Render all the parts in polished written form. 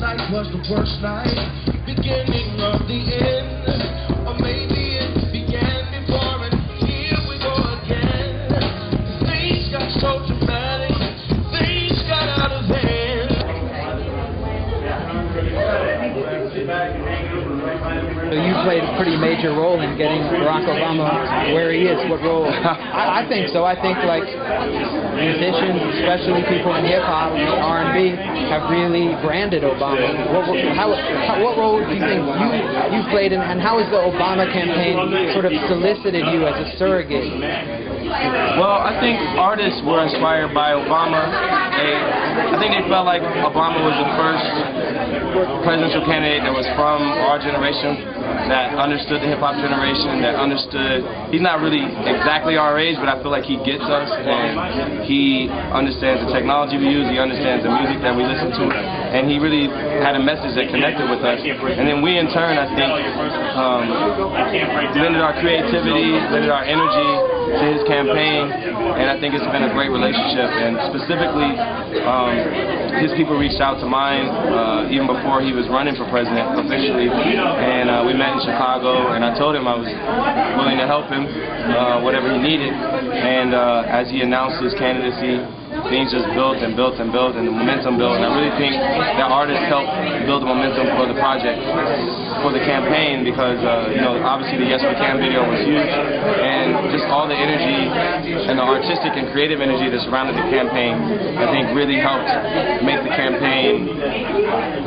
night was the worst night, beginning of the end, or maybe it began before, and here we go again. Things got so dramatic, things got out of hand. So you played a pretty major role in getting Barack Obama where he is. What role? I think so. I think like musicians, especially people in hip-hop and R&B, have really branded Obama. What role do you think you played in, and how has the Obama campaign sort of solicited you as a surrogate? Well, I think artists were inspired by Obama. I think they felt like Obama was the first presidential candidate that was from our generation, that understood the hip-hop generation, that understood, he's not really exactly our age, but I feel like he gets us, and he understands the technology we use, he understands the music that we listen to, and he really had a message that connected with us. And then we, in turn, I think, lended our creativity, lended our energy to his campaign, and I think it's been a great relationship. And specifically, his people reached out to mine even before he was running for president officially, and we met in Chicago, and I told him I was willing to help him whatever he needed. And as he announced his candidacy, things just built and built and built, and the momentum built. And I really think that artists helped build the momentum for the project, for the campaign, because you know, obviously the Yes We Can video was huge, and just all the energy and the artistic and creative energy that surrounded the campaign, I think really helped make the campaign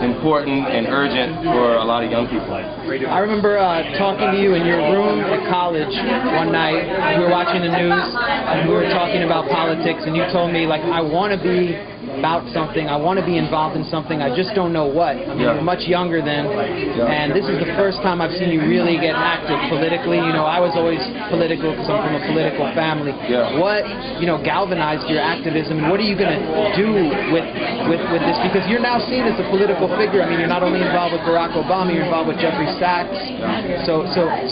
important and urgent for a lot of young people. I remember talking to you in your room at college one night. We were watching the news, and we were talking about politics, and you told me, like, I want to be about something, I want to be involved in something, I just don't know what. I mean, you're much younger then, and this is the first time I've seen you really get active politically. You know, I was always political because I'm from a political family. What, you know, galvanized your activism, and what are you going to do with this? Because you're now seen as a political figure. I mean, you're not only involved with Barack Obama, you're involved with Jeffrey Sachs. So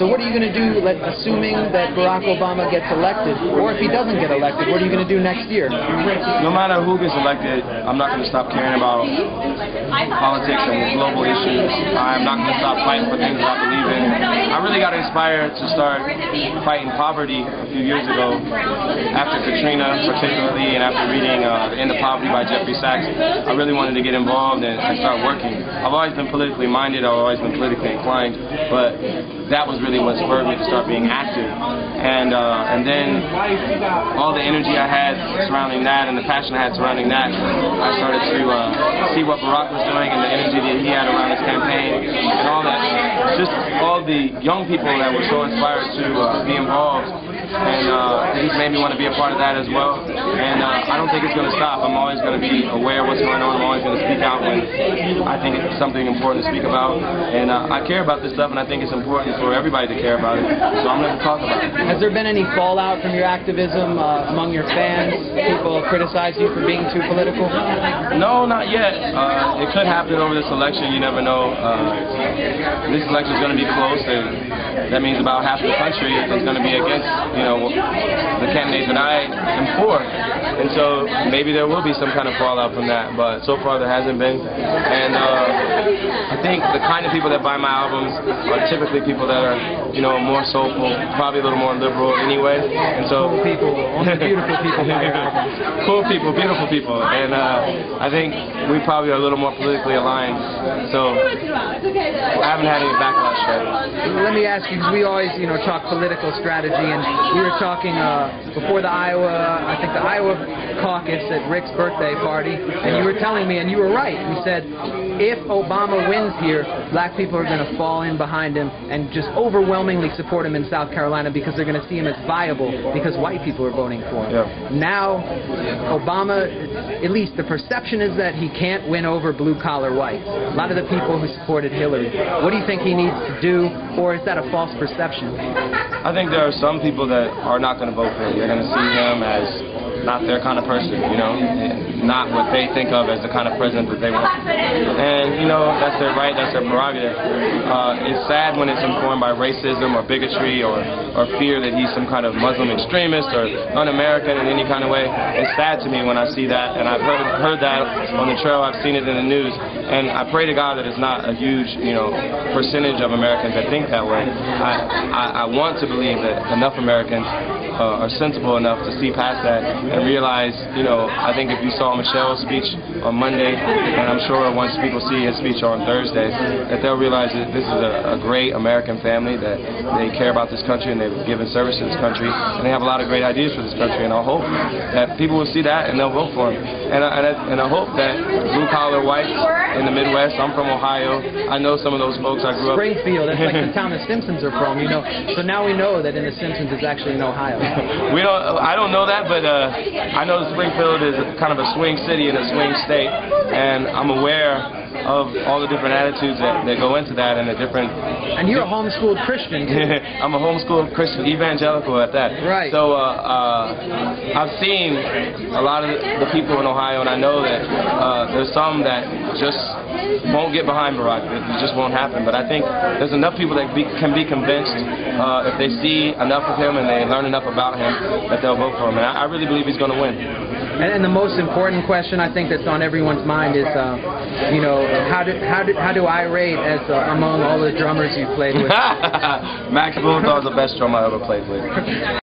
what are you going to do, assuming that Barack Obama gets elected, or if he doesn't get elected, what are you going to do next year? No matter who gets elected, I'm not going to stop caring about politics and global issues. I'm not going to stop fighting for things that I believe in. I really got inspired to start fighting poverty a few years ago, after Katrina particularly, and after reading The End of Poverty by Jeffrey Sachs. I really wanted to get involved and start working. I've always been politically minded, I've always been politically inclined, but that was really what spurred me to start being active. And then all the energy I had surrounding that and the passion I had surrounding that, I started to see what Barack was doing and the energy that he had around his campaign and all that. Just all the young people that were so inspired to be involved, and it just made me want to be a part of that as well. And I don't think it's going to stop. I'm always going to be aware of what's going on. I'm always going to speak out when I think it's something important to speak about. And I care about this stuff, and I think it's important for everybody to care about it. So I'm going to talk about it. Has there been any fallout from your activism among your fans? People criticize you for being too political? No, not yet. It could happen over this election. You never know. This election is going to be close, and that means about half the country is going to be against, you know, the candidate that I am for. And so maybe there will be some kind of fallout from that, but so far there hasn't been. And I think the kind of people that buy my albums are typically people that are, you know, more soulful, probably a little more liberal anyway. And so cool people, only beautiful people buy your albums. Cool people, beautiful people. And I think we probably are a little more politically aligned. So I haven't had any backlash yet. Let me ask you, because we always, you know, talk political strategy, and we were talking before the Iowa caucus at Rick's birthday party, and you were telling me, and you were right, you said, if Obama wins here, black people are going to fall in behind him and just overwhelmingly support him in South Carolina because they're going to see him as viable because white people are voting for him. Now, Obama, at least the perception is that he can't win over blue-collar whites. A lot of the people who supported Hillary. What do you think he needs to do, or is that a false perception? I think there are some people that are not going to vote for him. They're going to see him as not their kind of person, you know, and not what they think of as the kind of president that they want. And, you know, that's their right, that's their prerogative. It's sad when it's informed by racism or bigotry or fear that he's some kind of Muslim extremist or un-American in any kind of way. It's sad to me when I see that, and I've heard that on the trail, I've seen it in the news, and I pray to God that it's not a huge, you know, percentage of Americans that think that way. I want to believe that enough Americans are sensible enough to see past that and realize, you know, I think if you saw Michelle's speech on Monday, and I'm sure once people see his speech on Thursday, that they'll realize that this is a great American family, that they care about this country and they've given service to this country, and they have a lot of great ideas for this country, and I hope that people will see that and they'll vote for him. And I hope that blue-collar whites in the Midwest, I'm from Ohio, I know some of those folks, I grew up... Springfield, that's like the town the Simpsons are from, you know, so now we know that in the Simpsons it's actually in Ohio. I don't know that, but I know that Springfield is kind of a swing city and a swing state, and I'm aware of all the different attitudes that go into that and the different... And you're a homeschooled Christian, too. I'm a homeschooled Christian, evangelical at that. Right. So I've seen a lot of the people in Ohio, and I know that there's some that just won't get behind Barack. It just won't happen. But I think there's enough people that can be convinced if they see enough of him and they learn enough about him that they'll vote for him. And I really believe he's going to win. And the most important question I think that's on everyone's mind is, you know, how do I rate as among all the drummers you've played with? Max Blumenthal is the best drummer I ever played with.